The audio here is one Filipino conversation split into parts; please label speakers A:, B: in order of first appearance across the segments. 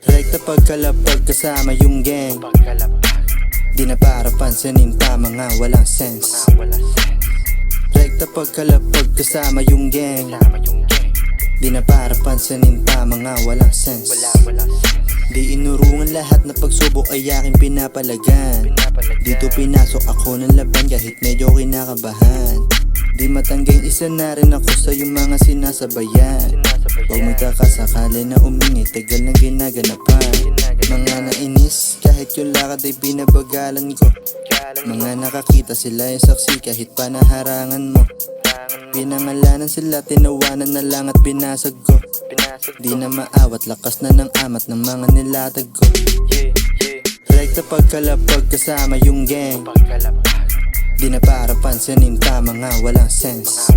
A: Rekta pagkalapag kasama yung gang. Di na para pansinin pa mga walang sense. Rekta pagkalapag kasama yung gang. Di na para pansinin pa mga walang sense. Di inurungan lahat na pagsubok ay aking pinapalagan. Dito pinasok ako ng laban kahit medyo kinakabahan. Di matangging isa na rin ako sa yung mga sinasabayan. Huwag magkakasakali na umingi, tagal na ginaganapan. Mga nainis kahit yung lakad ay binabagalan ko. Mga nakakita sila yung saksi kahit panaharangan mo. Pinangalanan sila, tinawanan na lang at binasag ko. Di na maawat, lakas na ng amat ng mga nilatag ko. Rekta pagkalapag kasama yung gang. Di na para pansinin pa mga walang sense.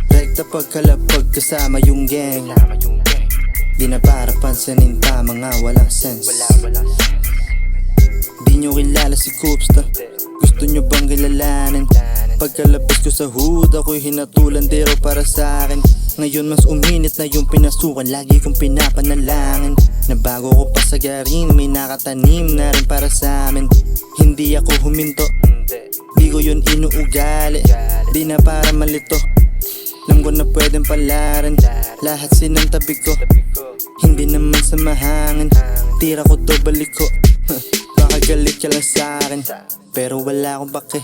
A: Rekta pagkalapag kasama yung gang. Di na para pansinin pa mga walang sense. Di nyo kilala si Coopsta, gusto nyo bang kilalanin? Pagkalabas ko sa hood, ako'y hinatulan dero para sa akin. Ngayon mas uminit na yung pinasukan, lagi kong pinapanalangin na bago ko pasagarin, may nakatanim na rin para sa amin. Hindi ako huminto, di ko yun inuugali. Di na para malito, alam ko na pwedeng palaran. Lahat sinantabi ko, hindi naman sa mahangin. Tira ko to balik ko, baka galit ka lang sa'kin, pero wala akong pake.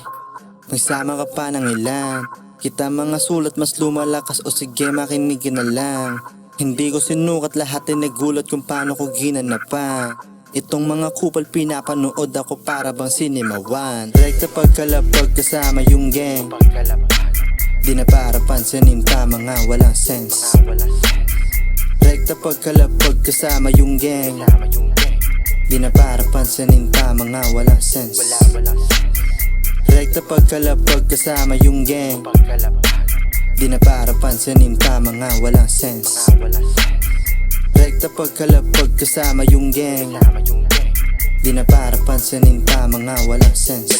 A: Magsama ka pa ng ilan, kita mga sulat mas lumalakas, o sige makinig na lang. Hindi ko sinukat lahat ay nagulat kung paano ko ginanapan. Itong mga kupal pinapanood ako para bang Cinema One. Rekta pagkalapag kasama yung gang. Di na para pansinin pa mga walang sense. Rekta pagkalapag kasama yung gang. Di na para pansinin pa mga walang sense. Rekta pagkalapag kasama yung gang. Di na para pansinin pa mga walang sense. Rekta pagkalapag kasama yung gang. Di na para pansinin pa mga walang sense.